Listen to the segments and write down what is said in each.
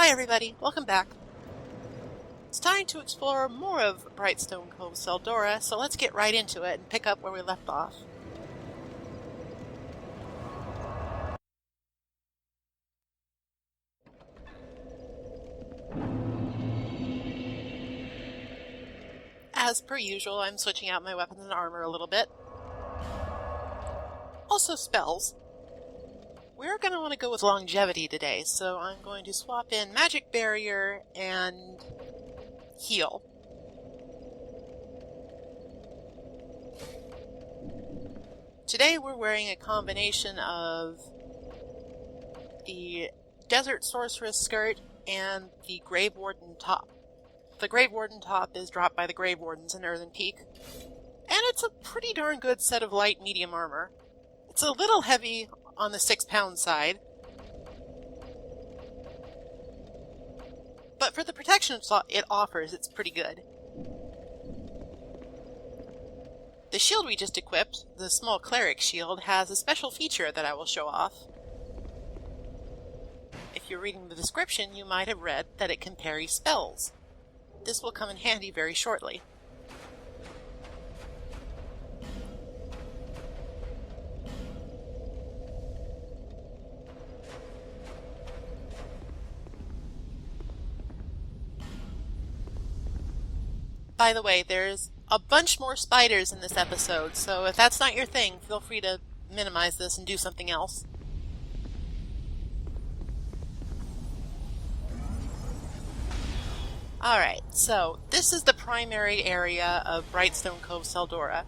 Hi everybody, welcome back. It's time to explore more of Brightstone Cove, Tseldora, so let's get right into it and pick up where we left off. As per usual, I'm switching out my weapons and armor a little bit. Also spells. We're going to want to go with longevity today, so I'm going to swap in Magic Barrier and Heal. Today we're wearing a combination of the Desert Sorceress skirt and the Grave Warden top. The Grave Warden top is dropped by the Grave Wardens in Earthen Peak, and it's a pretty darn good set of light medium armor. It's a little heavy on the 6-pound side, but for the protection it offers, it's pretty good. The shield we just equipped, the small cleric shield, has a special feature that I will show off. If you're reading the description, you might have read that it can parry spells. This will come in handy very shortly. By the way, there's a bunch more spiders in this episode, so if that's not your thing, feel free to minimize this and do something else. Alright, so this is the primary area of Brightstone Cove, Tseldora,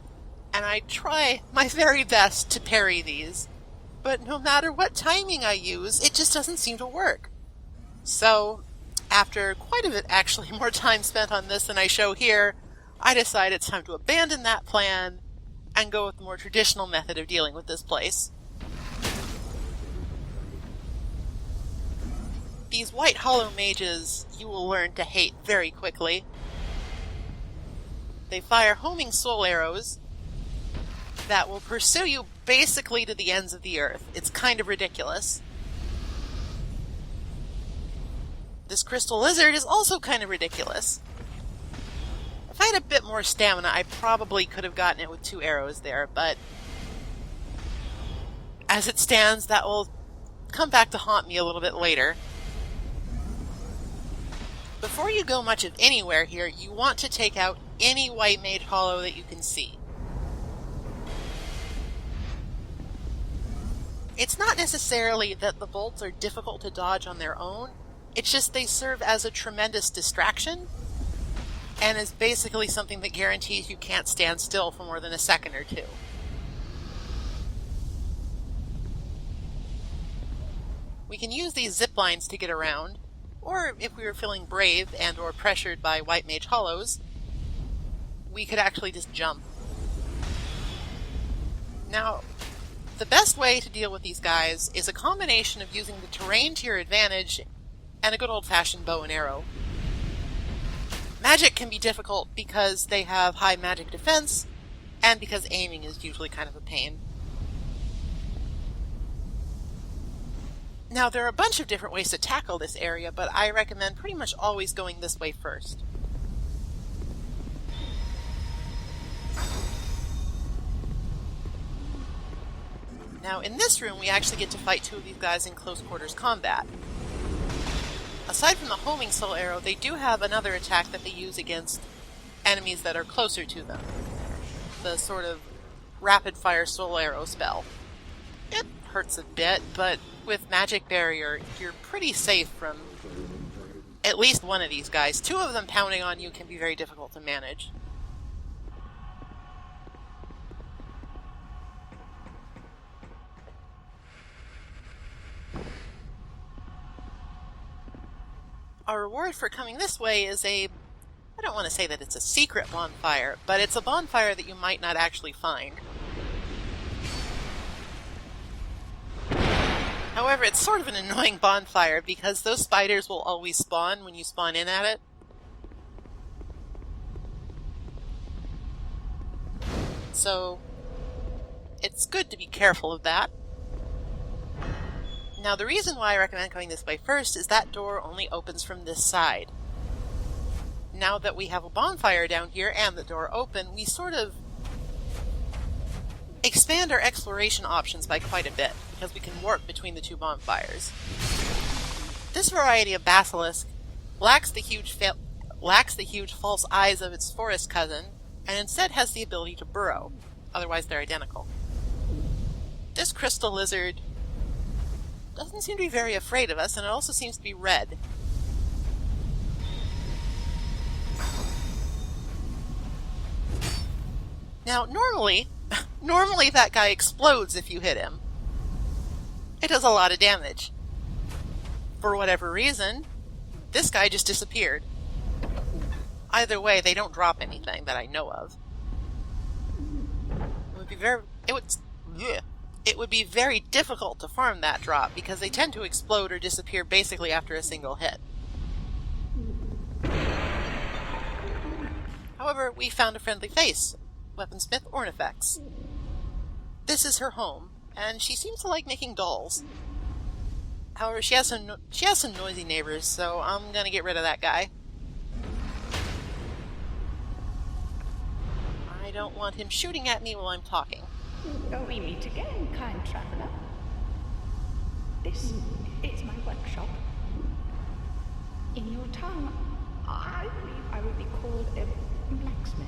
and I try my very best to parry these, but no matter what timing I use, it just doesn't seem to work. So, after quite a bit actually more time spent on this than I show here, I decide it's time to abandon that plan and go with the more traditional method of dealing with this place. These white hollow mages you will learn to hate very quickly. They fire homing soul arrows that will pursue you basically to the ends of the earth. It's kind of ridiculous. This crystal lizard is also kind of ridiculous. If I had a bit more stamina, I probably could have gotten it with 2 arrows there, but as it stands, that will come back to haunt me a little bit later. Before you go much of anywhere here, you want to take out any white mage hollow that you can see. It's not necessarily that the bolts are difficult to dodge on their own, it's just they serve as a tremendous distraction, and is basically something that guarantees you can't stand still for more than a second or two. We can use these zip lines to get around, or if we were feeling brave and or pressured by white mage hollows, we could actually just jump. Now, the best way to deal with these guys is a combination of using the terrain to your advantage and a good old-fashioned bow and arrow. Magic can be difficult because they have high magic defense, and because aiming is usually kind of a pain. Now, there are a bunch of different ways to tackle this area, but I recommend pretty much always going this way first. Now, in this room, we actually get to fight 2 of these guys in close quarters combat. Aside from the homing soul arrow, they do have another attack that they use against enemies that are closer to them. The sort of rapid-fire soul arrow spell. It hurts a bit, but with Magic Barrier, you're pretty safe from at least one of these guys. 2 of them pounding on you can be very difficult to manage. Our reward for coming this way is I don't want to say that it's a secret bonfire, but it's a bonfire that you might not actually find. However, it's sort of an annoying bonfire because those spiders will always spawn when you spawn in at it. So, it's good to be careful of that. Now, the reason why I recommend going this way first is that door only opens from this side. Now that we have a bonfire down here and the door open, we sort of expand our exploration options by quite a bit, because we can warp between the two bonfires. This variety of basilisk lacks the huge false eyes of its forest cousin, and instead has the ability to burrow. Otherwise, they're identical. This crystal lizard doesn't seem to be very afraid of us, and it also seems to be red. Now, normally that guy explodes if you hit him. It does a lot of damage. For whatever reason, this guy just disappeared. Either way, they don't drop anything that I know of. It would be very difficult to farm that drop because they tend to explode or disappear basically after a single hit. However, we found a friendly face, weaponsmith Ornifex. This is her home, and she seems to like making dolls. However, she has some noisy neighbors, so I'm gonna get rid of that guy. I don't want him shooting at me while I'm talking. We meet again, kind traveler. This is my workshop. In your tongue, I believe I would be called a blacksmith.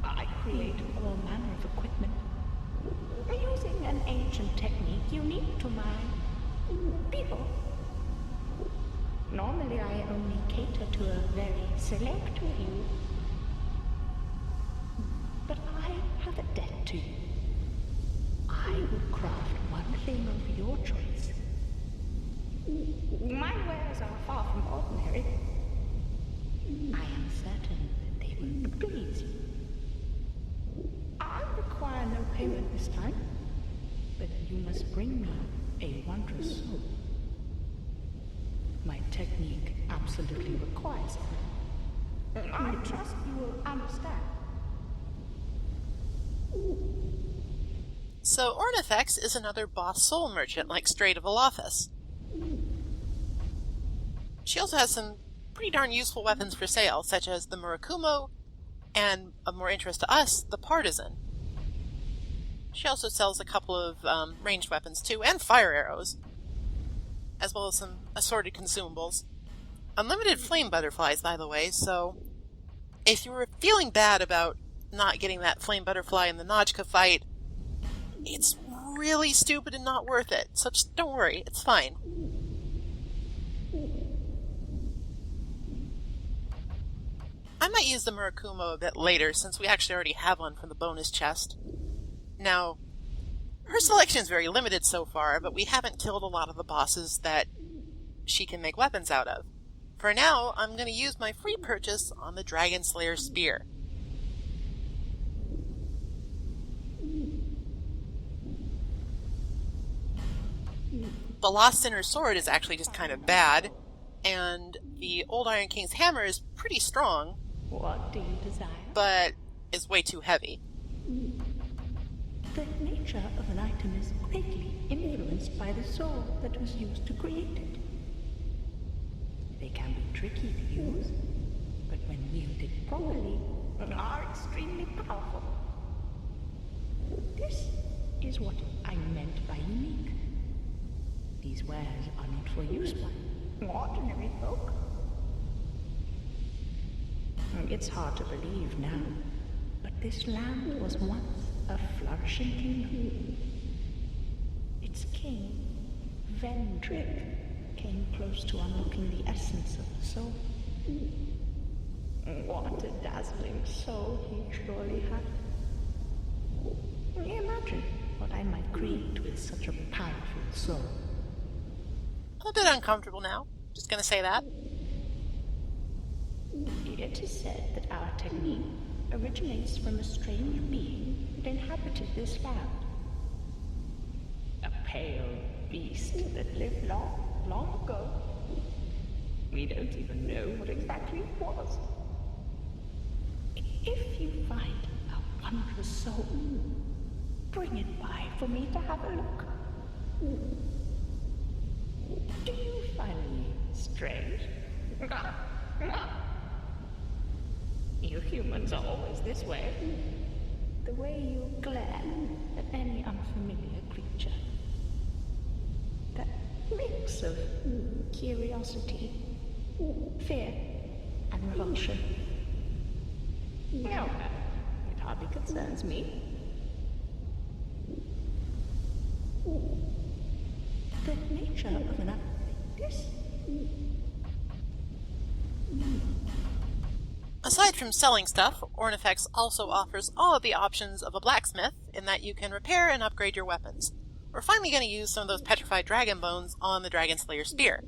I create all manner of equipment, using an ancient technique unique to my people. Normally, I only cater to a very select few. But I have a debt to you. I will craft one thing of your choice. My wares are far from ordinary. I am certain that they will please you. I require no payment this time, but you must bring me a wondrous soul. My technique absolutely requires it. I trust you will understand. So Ornifex is another boss soul merchant like Strait of Alothus. She also has some pretty darn useful weapons for sale, such as the Murakumo, and, of more interest to us, the Partisan. She also sells a couple of ranged weapons too, and fire arrows, as well as some assorted consumables. Unlimited flame butterflies, by the way, so if you were feeling bad about not getting that flame butterfly in the Najka fight, it's really stupid and not worth it, so just don't worry, it's fine. I might use the Murakumo a bit later, since we actually already have one from the bonus chest. Now, her selection is very limited so far, but we haven't killed a lot of the bosses that she can make weapons out of. For now, I'm going to use my free purchase on the Dragon Slayer Spear. The Lost Sinner's Sword is actually just kind of bad, and the Old Iron King's Hammer is pretty strong. What do you desire? But is way too heavy. The nature of an item is greatly influenced by the soul that was used to create it. They can be tricky to use, but when wielded properly, are extremely powerful. This is what I meant by unique. These wares are not for use by ordinary folk. It's hard to believe now, but this land was once a flourishing kingdom. Its king, Vendrick, came close to unlocking the essence of the soul. What a dazzling soul he surely had. Imagine what I might create with such a powerful soul. I'm a bit uncomfortable now. Just gonna say that. It is said that our technique originates from a strange being that inhabited this land. A pale beast that lived long, long ago. We don't even know what exactly it was. If you find a wondrous soul, bring it by for me to have a look. Do you find me strange? You humans are always this way. The way you glare at any unfamiliar creature. That mix of curiosity, fear, and revulsion. No, it hardly concerns me. The nature of an act like this. Aside from selling stuff, Ornifex also offers all of the options of a blacksmith in that you can repair and upgrade your weapons. We're finally going to use some of those petrified dragon bones on the Dragon Slayer spear.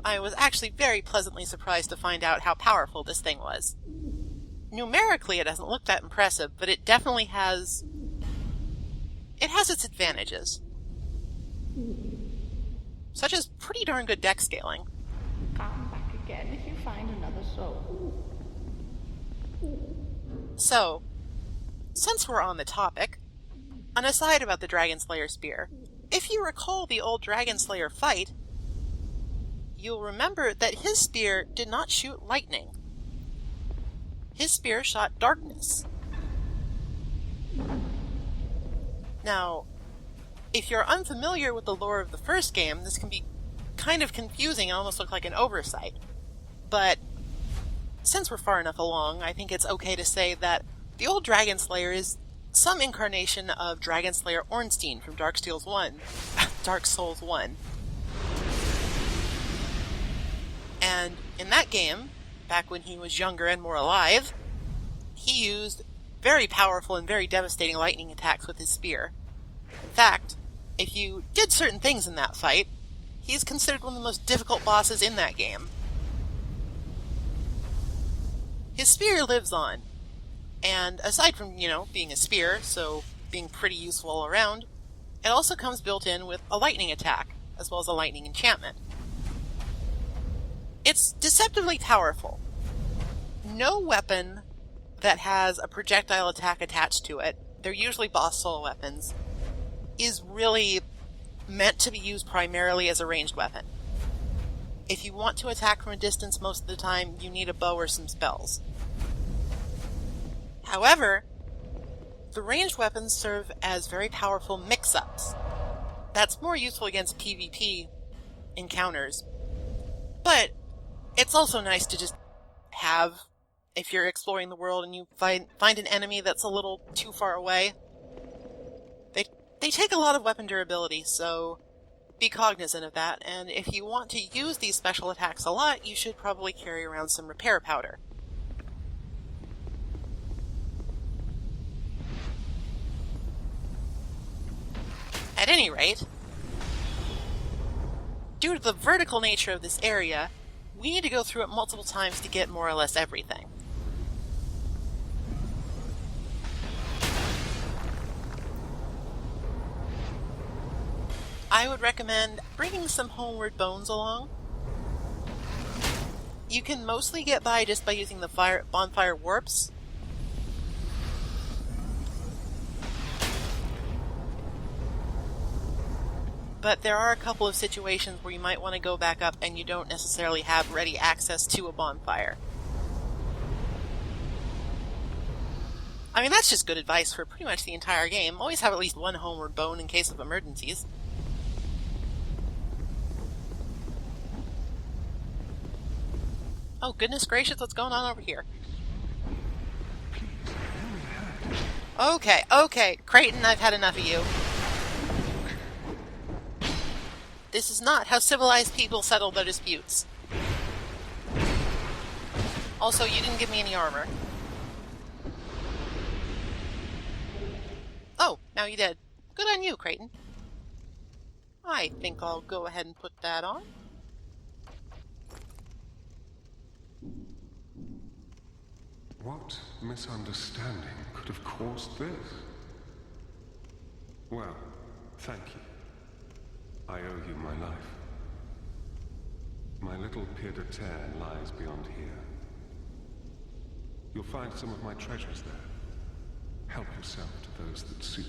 I was actually very pleasantly surprised to find out how powerful this thing was. Numerically, it doesn't look that impressive, but it definitely has... it has its advantages. Such as pretty darn good deck scaling. Come back again if you find another soul. So, since we're on the topic, an aside about the Dragon Slayer spear. If you recall the old Dragon Slayer fight, you'll remember that his spear did not shoot lightning. His spear shot darkness. Now, if you're unfamiliar with the lore of the first game, this can be kind of confusing and almost look like an oversight. But since we're far enough along, I think it's okay to say that the old Dragon Slayer is some incarnation of Dragon Slayer Ornstein from Dark Souls 1. And in that game, back when he was younger and more alive, he used very powerful and very devastating lightning attacks with his spear. In fact, if you did certain things in that fight, he's considered one of the most difficult bosses in that game. His spear lives on, and aside from, being a spear, so being pretty useful all around, it also comes built in with a lightning attack, as well as a lightning enchantment. It's deceptively powerful. No weapon that has a projectile attack attached to it, they're usually boss solo weapons, is really meant to be used primarily as a ranged weapon. If you want to attack from a distance most of the time, you need a bow or some spells. However, the ranged weapons serve as very powerful mix-ups. That's more useful against PvP encounters. But it's also nice to just have, if you're exploring the world and you find an enemy that's a little too far away. They take a lot of weapon durability, so be cognizant of that, and if you want to use these special attacks a lot, you should probably carry around some repair powder. At any rate, due to the vertical nature of this area, we need to go through it multiple times to get more or less everything. I would recommend bringing some homeward bones along. You can mostly get by just by using the bonfire warps. But there are a couple of situations where you might want to go back up and you don't necessarily have ready access to a bonfire. I mean, that's just good advice for pretty much the entire game. Always have at least one homeward bone in case of emergencies. Oh, goodness gracious, what's going on over here? Okay, Creighton, I've had enough of you. This is not how civilized people settle their disputes. Also, you didn't give me any armor. Oh, now you did. Good on you, Creighton. I think I'll go ahead and put that on. What misunderstanding could have caused this? Well, thank you. I owe you my life. My little pied-à-terre lies beyond here. You'll find some of my treasures there. Help yourself to those that suit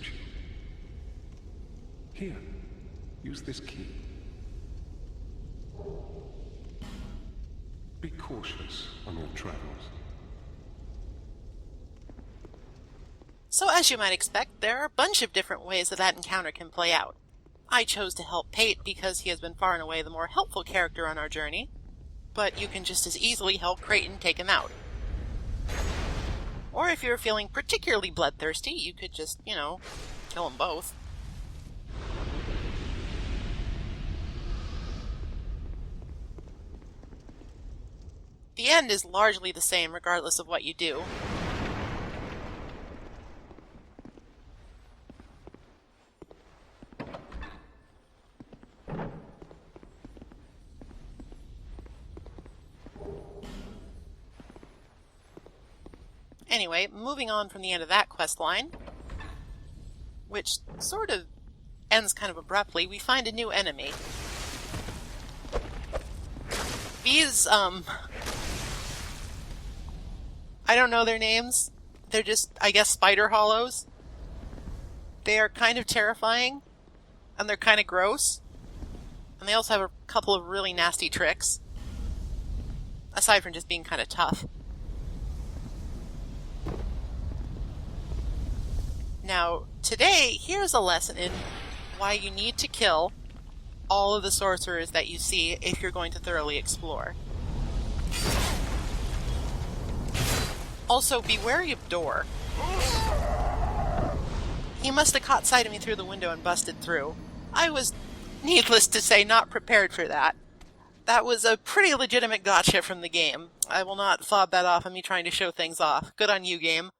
you. Here, use this key. Be cautious on your travels. So as you might expect, there are a bunch of different ways that encounter can play out. I chose to help Pate because he has been far and away the more helpful character on our journey, but you can just as easily help Creighton take him out. Or if you're feeling particularly bloodthirsty, you could just, kill them both. The end is largely the same regardless of what you do. Anyway, moving on from the end of that quest line, which sort of ends kind of abruptly, we find a new enemy. These, I don't know their names. They're just, I guess, spider hollows. They are kind of terrifying, and they're kind of gross. And they also have a couple of really nasty tricks, aside from just being kind of tough. Now, today, here's a lesson in why you need to kill all of the sorcerers that you see if you're going to thoroughly explore. Also, be wary of Door. He must have caught sight of me through the window and busted through. I was, needless to say, not prepared for that. That was a pretty legitimate gotcha from the game. I will not fob that off on me trying to show things off. Good on you, game.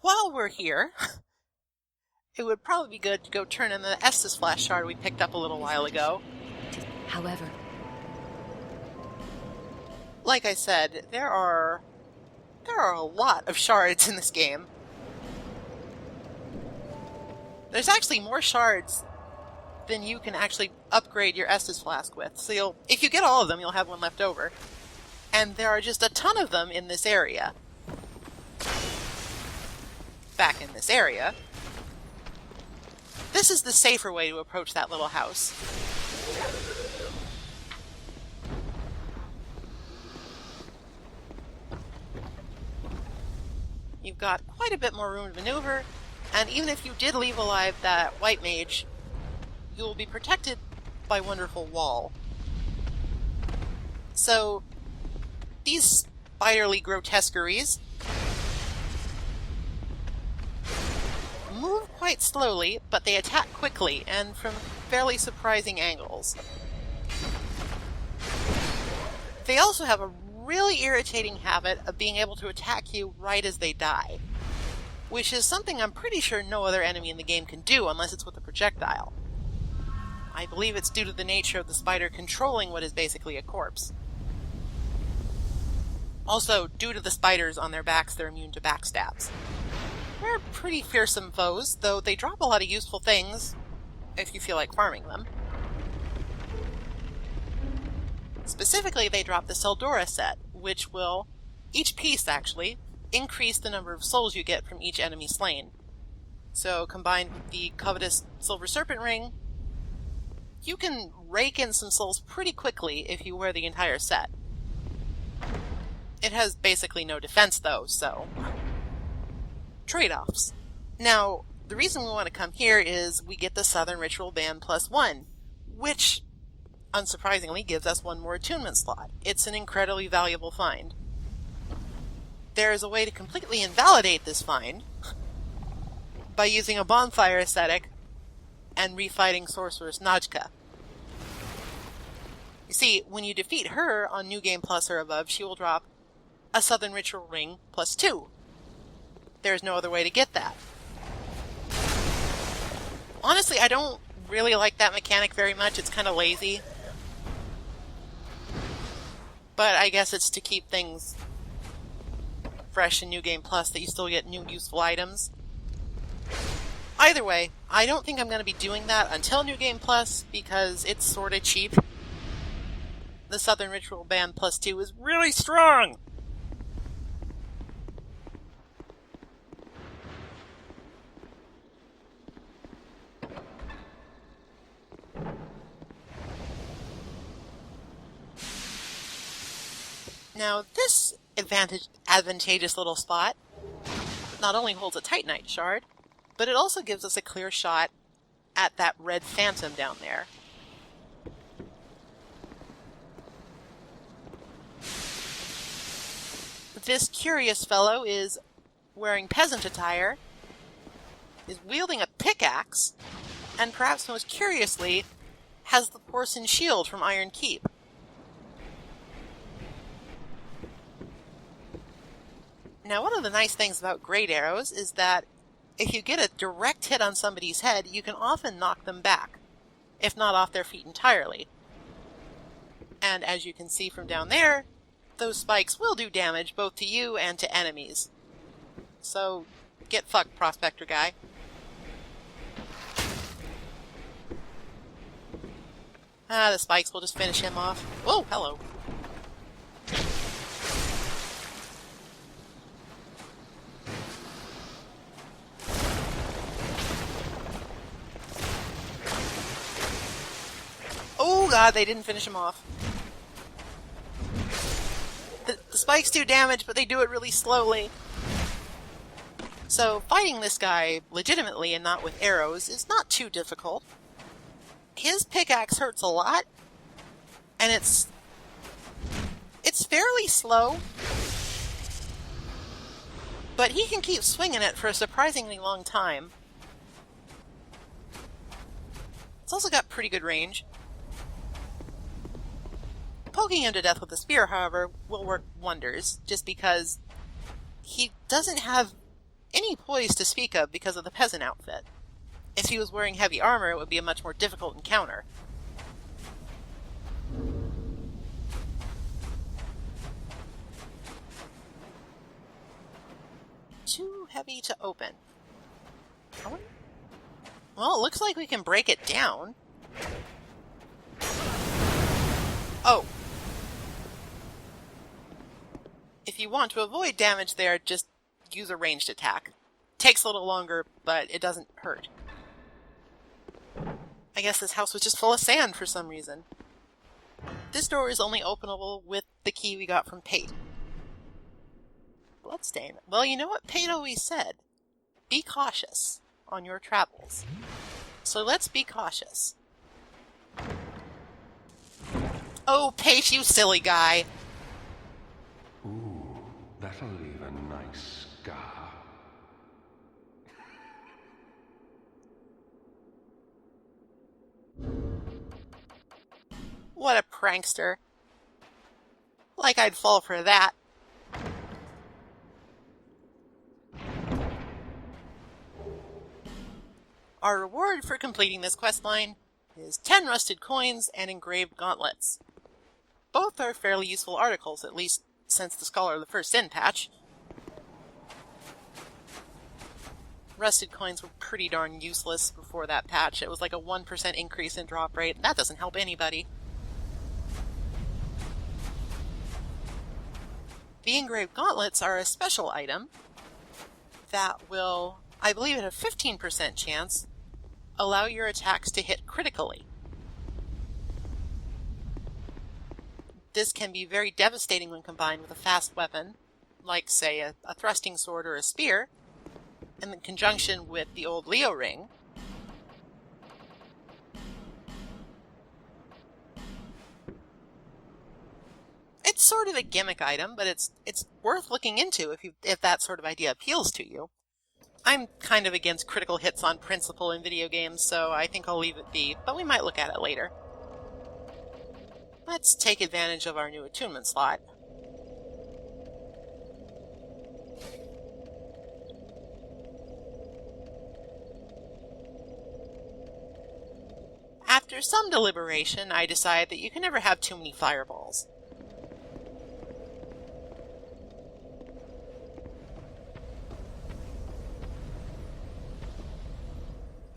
While we're here, it would probably be good to go turn in the Estus Flash shard we picked up a little while ago. However, like I said, there are a lot of shards in this game. There's actually more shards than you can actually upgrade your Estus Flask with. So if you get all of them, you'll have one left over. And there are just a ton of them in this area. Back in this area. This is the safer way to approach that little house. You've got quite a bit more room to maneuver, and even if you did leave alive that white mage, you will be protected by wonderful wall. So, these spiderly grotesqueries move quite slowly, but they attack quickly and from fairly surprising angles. They also have a really irritating habit of being able to attack you right as they die, which is something I'm pretty sure no other enemy in the game can do unless it's with a projectile. I believe it's due to the nature of the spider controlling what is basically a corpse. Also, due to the spiders on their backs, they're immune to backstabs. They're pretty fearsome foes, though they drop a lot of useful things, if you feel like farming them. Specifically, they drop the Tseldora set, which will, each piece actually, increase the number of souls you get from each enemy slain. So, combined with the covetous Silver Serpent Ring, you can rake in some souls pretty quickly if you wear the entire set. It has basically no defense, though, so trade-offs. Now, the reason we want to come here is we get the Southern Ritual Band +1, which, unsurprisingly, gives us one more attunement slot. It's an incredibly valuable find. There is a way to completely invalidate this find by using a bonfire aesthetic and refighting Sorceress Najka. You see, when you defeat her on New Game Plus or above, she will drop a Southern Ritual Ring +2. There's no other way to get that. Honestly, I don't really like that mechanic very much. It's kind of lazy. But I guess it's to keep things fresh in New Game Plus that you still get new useful items. Either way, I don't think I'm going to be doing that until New Game Plus, because it's sort of cheap. The Southern Ritual Band +2 is really strong! Now, this advantageous little spot not only holds a Titanite shard, but it also gives us a clear shot at that red phantom down there. This curious fellow is wearing peasant attire, is wielding a pickaxe, and perhaps most curiously, has the porcelain shield from Iron Keep. Now, one of the nice things about great arrows is that if you get a direct hit on somebody's head, you can often knock them back, if not off their feet entirely. And as you can see from down there, those spikes will do damage both to you and to enemies. So, get fucked, Prospector guy. The spikes will just finish him off. Whoa, hello. Oh god, they didn't finish him off. The spikes do damage, but they do it really slowly. So fighting this guy legitimately and not with arrows is not too difficult. His pickaxe hurts a lot, and it's fairly slow, but he can keep swinging it for a surprisingly long time. It's also got pretty good range. Poking him to death with a spear, however, will work wonders, just because he doesn't have any poise to speak of because of the peasant outfit. If he was wearing heavy armor, it would be a much more difficult encounter. Too heavy to open. Well, it looks like we can break it down. Oh. If you want to avoid damage there, just use a ranged attack. Takes a little longer, but it doesn't hurt. I guess this house was just full of sand for some reason. This door is only openable with the key we got from Pate. Bloodstain. Well, you know what Pate always said? Be cautious on your travels. So let's be cautious. Oh, Pate, you silly guy! Ooh, that'll leave a nice scar. What a prankster. Like I'd fall for that. Our reward for completing this questline is 10 rusted coins and engraved gauntlets. Both are fairly useful articles, at least since the Scholar of the First Sin patch. Rusted coins were pretty darn useless before that patch. It was like a 1% increase in drop rate. That doesn't help anybody. The engraved gauntlets are a special item that will, I believe, at a 15% chance, allow your attacks to hit critically. This can be very devastating when combined with a fast weapon, like, say, a thrusting sword or a spear, in conjunction with the old Leo ring. It's sort of a gimmick item, but it's worth looking into if that sort of idea appeals to you. I'm kind of against critical hits on principle in video games, so I think I'll leave it be, but we might look at it later. Let's take advantage of our new attunement slot. After some deliberation, I decide that you can never have too many fireballs.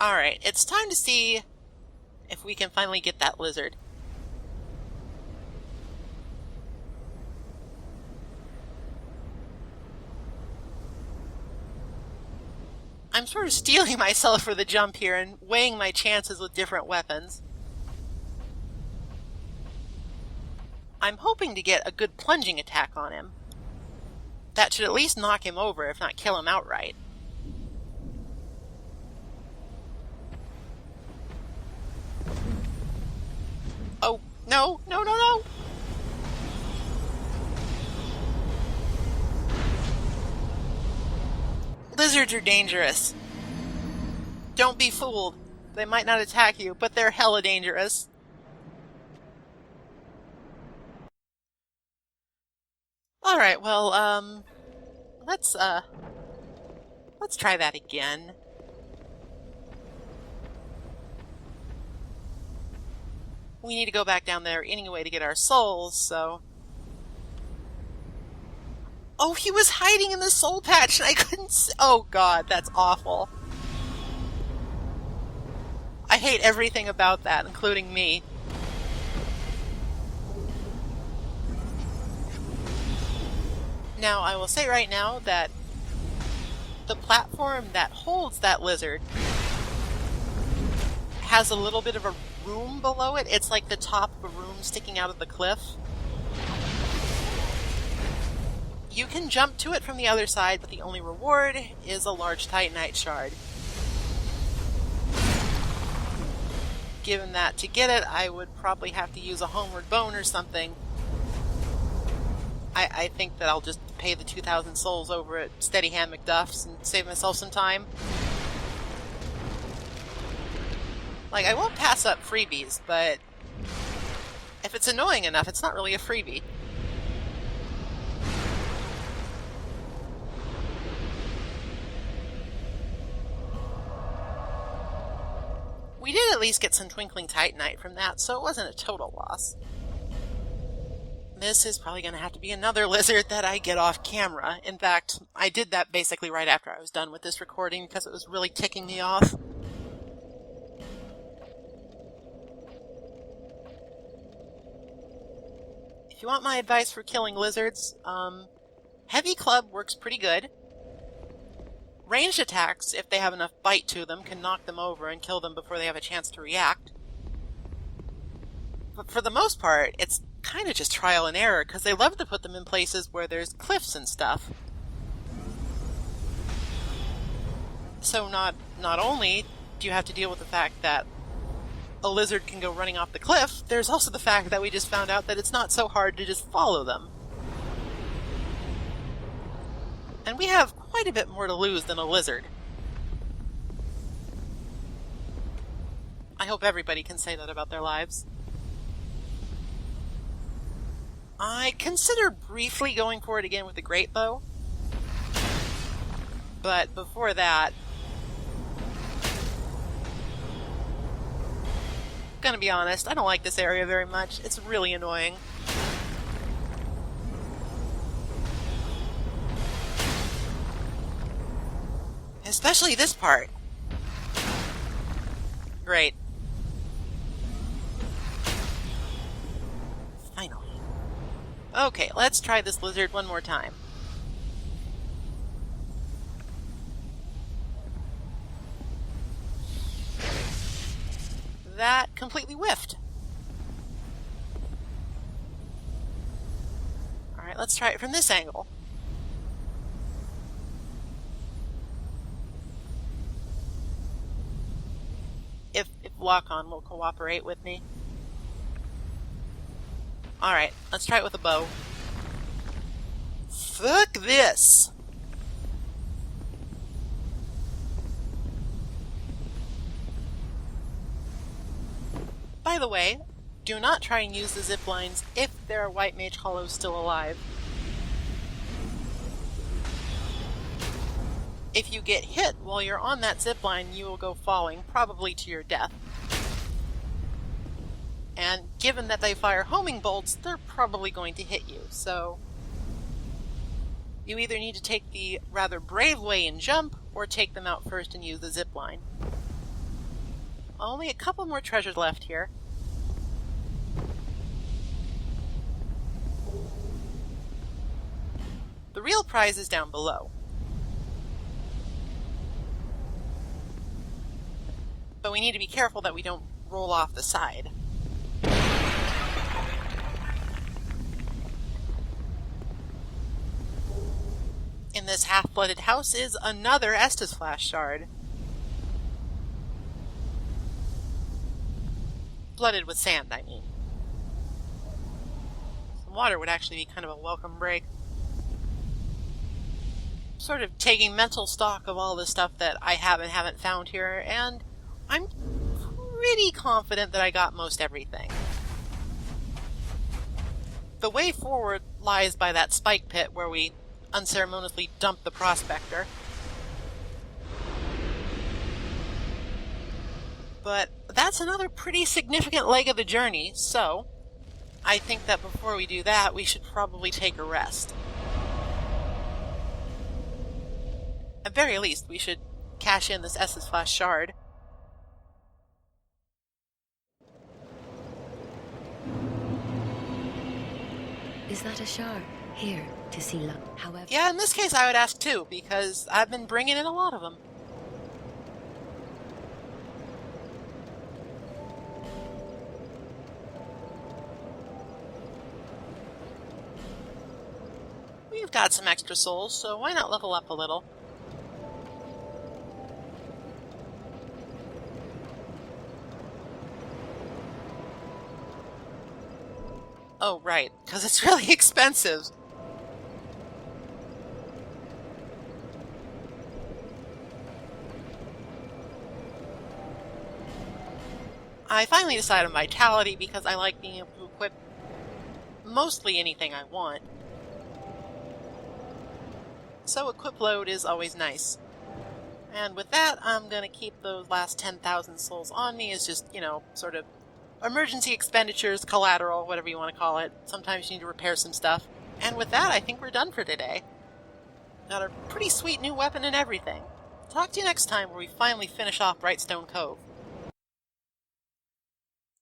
Alright, it's time to see if we can finally get that lizard. I'm sort of steeling myself for the jump here and weighing my chances with different weapons. I'm hoping to get a good plunging attack on him. That should at least knock him over, if not kill him outright. Oh, no, no, no, no! Lizards are dangerous. Don't be fooled. They might not attack you, but they're hella dangerous. Alright, well, let's try that again. We need to go back down there anyway to get our souls, so... Oh, he was hiding in the soul patch and I couldn't see. Oh god, that's awful. I hate everything about that, including me. Now, I will say right now that the platform that holds that lizard has a little bit of a room below it. It's like the top of a room sticking out of the cliff. You can jump to it from the other side, but the only reward is a large Titanite shard. Given that to get it, I would probably have to use a homeward bone or something. I think that I'll just pay the 2,000 souls over at Steady Hand McDuff's and save myself some time. Like, I won't pass up freebies, but if it's annoying enough, it's not really a freebie. We did at least get some Twinkling Titanite from that, so it wasn't a total loss. This is probably going to have to be another lizard that I get off camera. In fact, I did that basically right after I was done with this recording because it was really ticking me off. If you want my advice for killing lizards, Heavy Club works pretty good. Ranged attacks, if they have enough bite to them, can knock them over and kill them before they have a chance to react. But for the most part, it's kind of just trial and error, because they love to put them in places where there's cliffs and stuff. So not only do you have to deal with the fact that a lizard can go running off the cliff, there's also the fact that we just found out that it's not so hard to just follow them. And we have quite a bit more to lose than a lizard. I hope everybody can say that about their lives. I considered briefly going for it again with the great bow. But before that, gonna be honest, I don't like this area very much. It's really annoying. Especially this part. Great. Finally. Okay, let's try this lizard one more time. That completely whiffed. Alright, let's try it from this angle. If lock-on will cooperate with me. Alright, let's try it with a bow. Fuck this! By the way, do not try and use the zip lines if there are White Mage Hollows still alive. If you get hit while you're on that zipline, you will go falling, probably to your death. And given that they fire homing bolts, they're probably going to hit you, so you either need to take the rather brave way and jump, or take them out first and use the zipline. only a couple more treasures left here. The real prize is down below. But we need to be careful that we don't roll off the side. In this half-flooded house is another Estus Flash shard. Flooded with sand, I mean. Some water would actually be kind of a welcome break. Sort of taking mental stock of all the stuff that I have and haven't found here, and I'm pretty confident that I got most everything. The way forward lies by that spike pit where we unceremoniously dump the prospector. But that's another pretty significant leg of the journey, so I think that before we do that, we should probably take a rest. At very least, we should cash in this Estus Flash shard. Is that a shard? Here, to see luck. However... Yeah, in this case I would ask too, because I've been bringing in a lot of them. We've got some extra souls, so why not level up a little? Oh, right, because it's really expensive. I finally decided on Vitality because I like being able to equip mostly anything I want. So equip load is always nice. And with that, I'm going to keep those last 10,000 souls on me as just, sort of emergency expenditures, collateral, whatever you want to call it. Sometimes you need to repair some stuff. And with that, I think we're done for today. Got a pretty sweet new weapon and everything. Talk to you next time where we finally finish off Brightstone Cove.